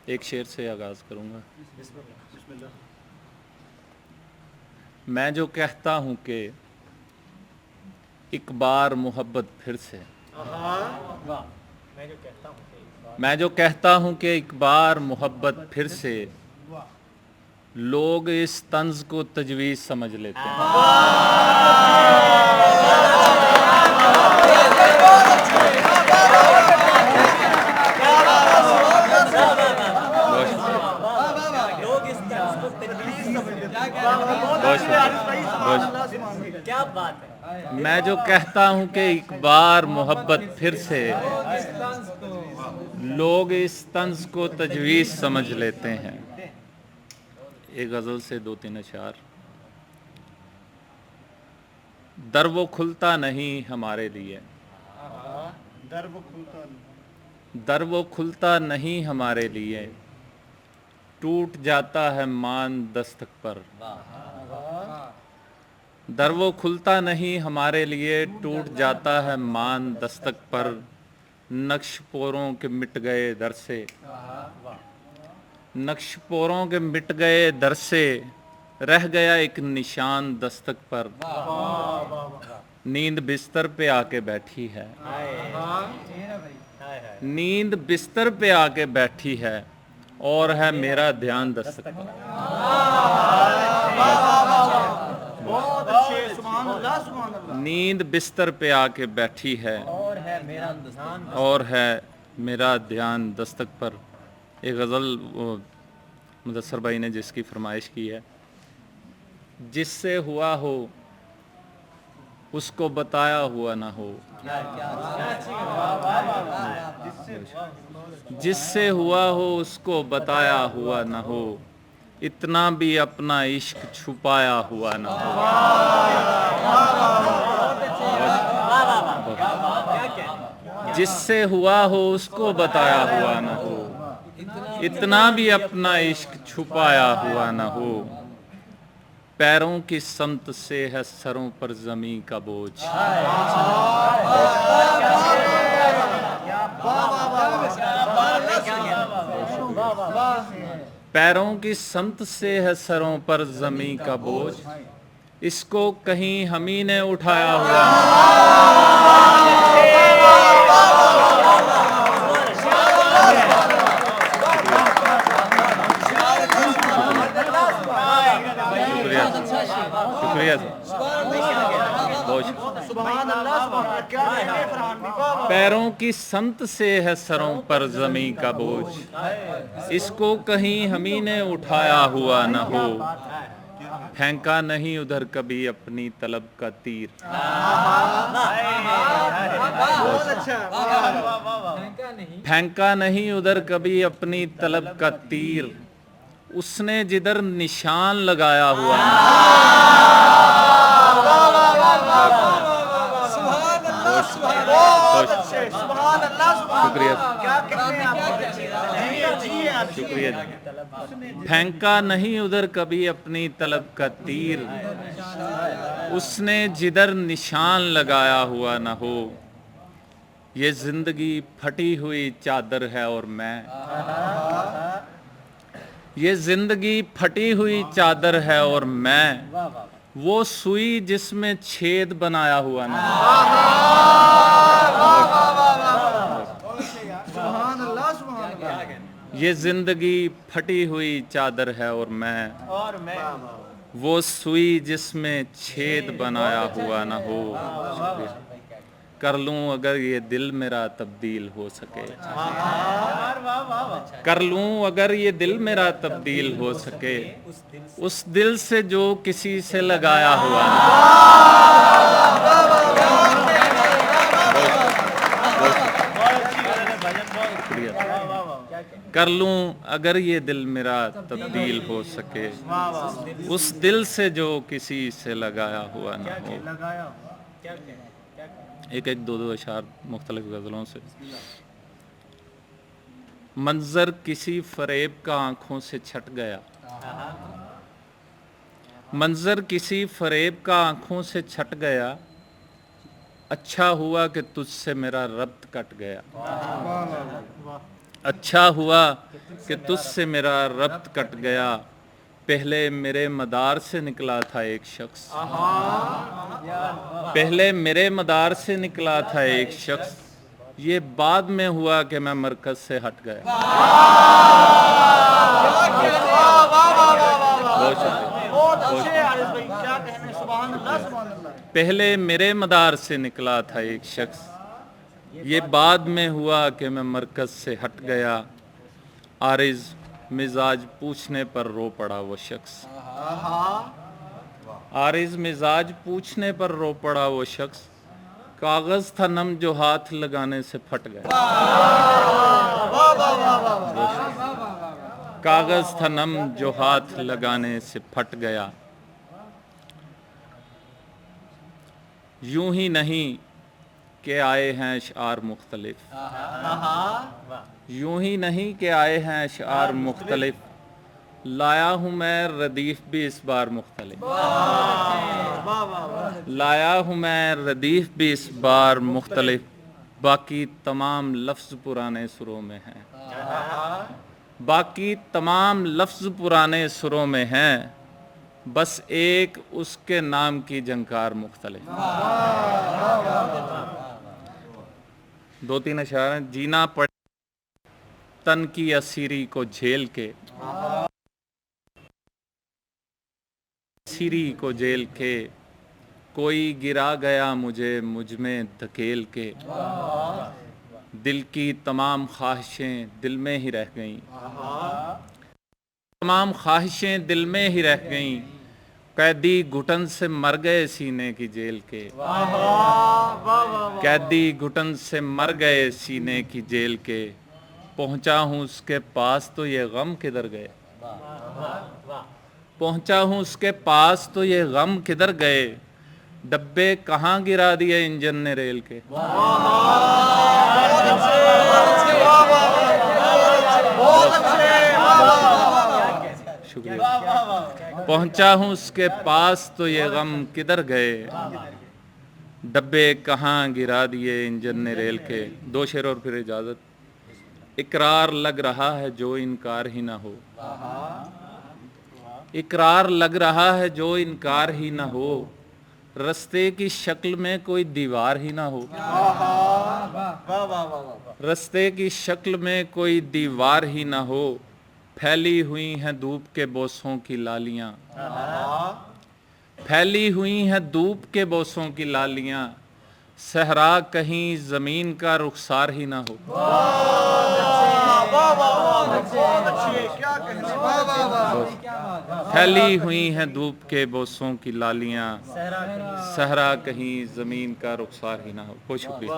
ایک شعر سے آغاز کروں گا. بسم اللہ. میں جو کہتا ہوں کہ ایک بار محبت پھر سے، میں جو کہتا ہوں کہ ایک بار محبت پھر سے، لوگ اس طنز کو تجویز سمجھ لیتے ہیں. کیا بات ہے. میں جو کہتا ہوں کہ ایک بار محبت پھر سے، لوگ اس طنز کو تجویز سمجھ لیتے ہیں. ایک غزل سے 2-3 اشعار. در وہ کھلتا نہیں ہمارے لیے، در وہ کھلتا نہیں ہمارے لیے، ٹوٹ جاتا ہے مان دستک پر. در وہ کھلتا نہیں ہمارے لیے، ٹوٹ جاتا ہے مان دستک پر. نقش پوروں کے مٹ گئے در سے، نقش پوروں کے مٹ گئے در سے، رہ گیا ایک نشان دستک پر. نیند بستر پہ آ کے بیٹھی ہے، نیند بستر پہ آ کے بیٹھی ہے، اور ہے میرا دھیان دستک پر. نیند بستر پہ آ کے بیٹھی ہے، اور ہے میرا دھیان دستک پر. ایک غزل مدثر بھائی نے جس کی فرمائش کی ہے. جس سے ہوا ہو اس کو بتایا ہوا نہ ہو، جس سے ہوا ہو اس کو بتایا ہوا نہ ہو، اتنا بھی اپنا عشق چھپایا ہوا نہ ہو. جس سے ہوا ہو اس کو بتایا ہوا نہ ہو، اتنا بھی اپنا عشق چھپایا ہوا نہ ہو. پیروں کی سمت سے ہے سروں پر زمیں کا بوجھ، پیروں کی سمت سے ہے سروں پر زمیں کا بوجھ، اس کو کہیں ہم ہی نے اٹھایا ہوا شکریہ پیروں کی سمت سے ہے سروں پر زمیں کا بوجھ، اس کو کہیں ہم ہی نے اٹھایا ہوا نہ ہو. پھینکا نہیں ادھر کبھی اپنی طلب کا تیر، پھینکا نہیں ادھر کبھی اپنی طلب کا تیر، اس نے جدھر نشان لگایا ہوا شکریہ. پھینکا نہیں ادھر کبھی اپنی طلب کا تیر، اس نے جدھر نشان لگایا ہوا نہ ہو. یہ زندگی پھٹی ہوئی چادر ہے اور میں، یہ زندگی پھٹی ہوئی چادر ہے اور میں، وہ سوئی جس میں چھید بنایا ہوا نہ یہ زندگی پھٹی ہوئی چادر ہے اور میں، وہ سوئی جس میں چھید بنایا ہوا نہ ہو. کر لوں اگر یہ دل میرا تبدیل ہو سکے، کر لوں اگر یہ دل میرا تبدیل ہو سکے، اس دل سے جو کسی سے لگایا ہوا کر لوں اگر یہ دل میرا تبدیل ہو سکے، اس دل سے جو کسی سے لگایا ہوا نہ ہو. ایک 2 اشعار مختلف غزلوں سے. منظر کسی فریب کا آنکھوں سے چھٹ گیا، منظر کسی فریب کا آنکھوں سے چھٹ گیا، اچھا ہوا کہ تجھ سے میرا ربط کٹ گیا. اچھا ہوا کہ تجھ سے میرا ربط کٹ گیا، پہلے میرے مدار سے نکلا تھا ایک شخص، پہلے میرے مدار سے نکلا تھا ایک شخص، یہ بعد میں ہوا کہ میں مرکز سے ہٹ گیا۔ بہت شکریہ۔ پہلے میرے مدار سے نکلا تھا ایک شخص، یہ بعد میں ہوا کہ میں مرکز سے ہٹ گیا، عارض مزاج پوچھنے پر رو پڑا وہ شخص، عارض مزاج پوچھنے پر رو پڑا وہ شخص، کاغذ تھا نم جو ہاتھ لگانے سے پھٹ گیا، کاغذ تھا نم جو ہاتھ لگانے سے پھٹ گیا۔ یوں ہی نہیں کہ آئے ہیں اشعار مختلف، یوں ہی نہیں کہ آئے ہیں اشعار مختلف، لایا ہوں میں ردیف بھی اس بار مختلف، لایا ہوں میں ردیف بھی اس بار مختلف، باقی تمام لفظ پرانے سروں میں ہیں، باقی تمام لفظ پرانے سروں میں ہیں، بس ایک اس کے نام کی جھنکار مختلف۔ دو تین اشعار ہیں۔ جینا پڑے تن کی اسیری کو جھیل کے، اسیری کو جھیل کے، کوئی گرا گیا مجھے مجھ میں دھکیل کے، دل کی تمام خواہشیں دل میں ہی رہ گئیں، تمام خواہشیں دل میں ہی رہ گئیں، قیدی گھٹن سے مر گئے سینے کی جیل کے، قیدی گھٹن سے مر گئے سینے کی جیل کے، پہنچا ہوں اس کے پاس تو یہ غم کدھر گئے، پہنچا ہوں اس کے پاس تو یہ غم کدھر گئے، ڈبے کہاں گرا دیے انجن نے ریل کے، شکریہ۔ پہنچا ہوں اس کے پاس تو یہ غم کدھر گئے، ڈبے کہاں گرا دیے انجن نے ریل کے۔ دو شعر اور پھر اجازت۔ اقرار لگ رہا ہے جو انکار ہی نہ ہو، اقرار لگ رہا ہے جو انکار ہی نہ ہو، رستے کی شکل میں کوئی دیوار ہی نہ ہو، رستے کی شکل میں کوئی دیوار ہی نہ ہو، پھیلی ہوئی ہیں دھوپ کے بوسوں کی لالیاں، پھیلی ہوئی ہیں دھوپ کے بوسوں کی لالیاں، صحرا کہیں زمین کا رخسار ہی نہ ہو، پھیلی ہوئی ہیں دھوپ کے بوسوں کی لالیاں، صحرا کہیں زمین کا رخسار ہی نہ ہو۔ بہت شکریہ۔